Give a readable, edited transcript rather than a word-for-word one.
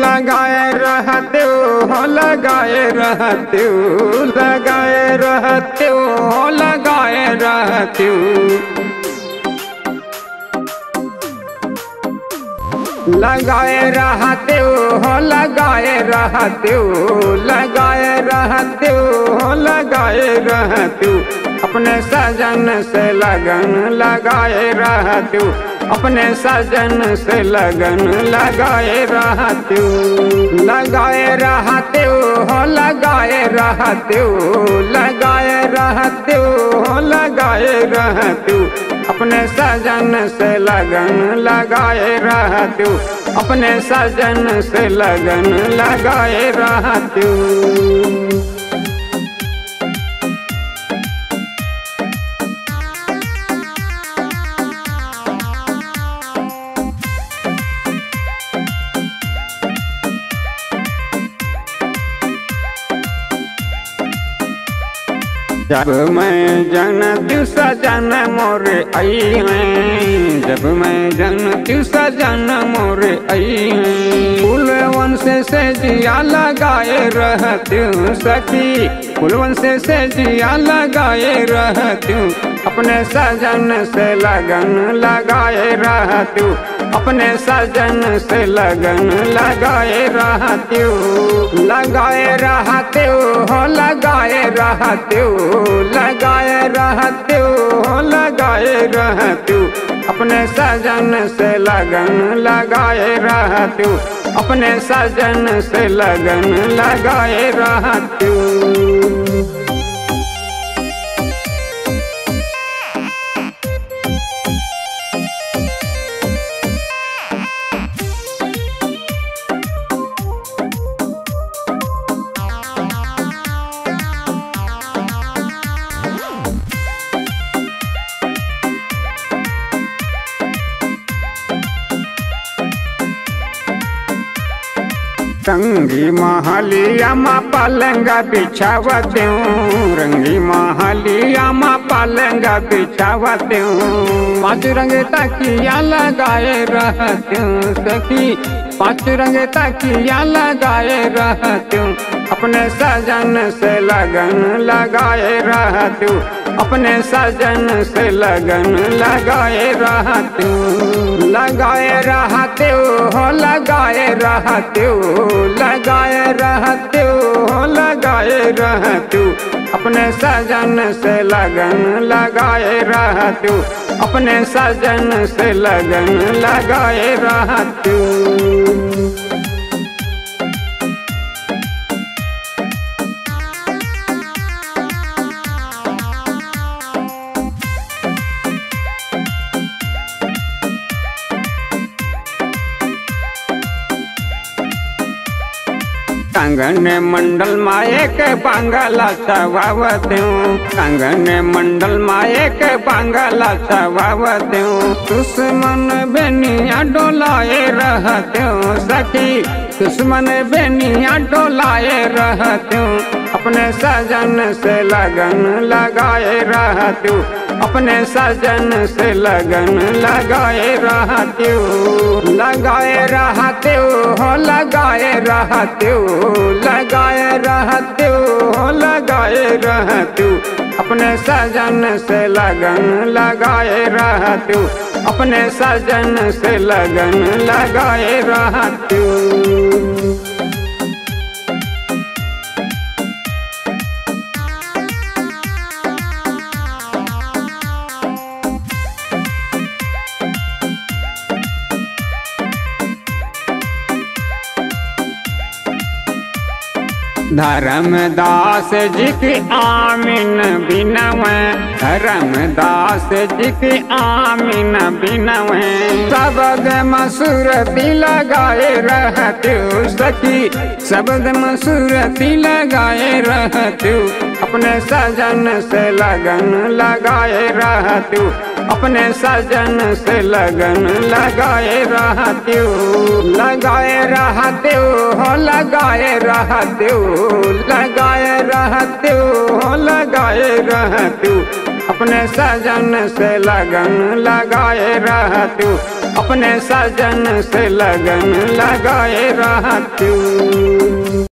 लगाए रहते हो, लगाए रहते हो, लगाए रहते हो, लगाए रहते हो, लगाए रहते हो, लगाए रहते हो, लगाए रहते हो, लगाए रहते हो, अपने सजन से लगन लगाए रहते हो, अपने सजन से लगन लगाए रहते हो, लगाए रहते हो, लगाए रहते हो, लगाए रहते हो, लगाए रहते हो, अपने सजन से लगन लगाए रहते हो, अपने सजन से लगन लगाए रहते हो। जब मैं जनती सजन मोरे आई हैं, जब मैं जनती सजन मोरे आई हैं, फूलवन से जिया लगाए रहती हूँ सखी, फूलवन से जिया लगाए रहती हूँ, अपने सजन से लगन लगाए रहती हूँ, अपने सजन से लगन लगाए रहती हूँ, लगाए रहते हो, लगाए रहते हो, लगाए रहते हो, लगाए रहते हो, अपने सजन से लगन लगाए रहते हो, अपने सजन से लगन लगाए रहते हो। रंगी महलिया माँ पलंगा बिछावते हूँ, रंगी महलिया माँ पलंगा बिछावते हूँ, पाँच रंग तकिया लगाए रहते हूँ सखी, पाँच रंग तकिया लगाए रहते हूँ, अपने सजन से लगन लगाए रहते हूँ, अपने सजन से लगन लगाए रहते हो, लगाए रहते हो, लगाए रहते हो, लगाए रहते हो, लगाए रहते हो, अपने सजन से लगन लगाए रहते हो, अपने सजन से लगन लगाए रहते हो। कंगन मंडल माए के बांगला चवावते हूँ, कंगन मंडल माए के बांगला चवावते हूँ, दुश्मन बेनिया डोलाए रहते हूँ सखी, दुश्मन बेनिया डोलाए रहते हूँ, अपने सजन से लगन लगाए रहते हूँ, अपने सजन से लगन लगाए रहते हो, लगाए रहते हो, लगाए रहते हो, लगाए रहते हो, लगाए रहते हो, अपने सजन से लगन लगाए रहते हो, अपने सजन से लगन लगाए रहते हो। धर्मदास जी की आमीन बिनवे, धर्मदास जी की आमीन बिनवे, शब्द मसूरती लगाए रहते हो सखी, शब्द मसूरती लगाए रहते हो, अपने सजन से लगन लगाए रहते हो, अपने सजन से लगन लगाए रहते हो, लगाए रहते हो, लगाए रहते हो, लगाए रहते हो, लगाए रहते हो, अपने सजन से लगन लगाए रहते हो, अपने सजन से लगन लगाए रहती।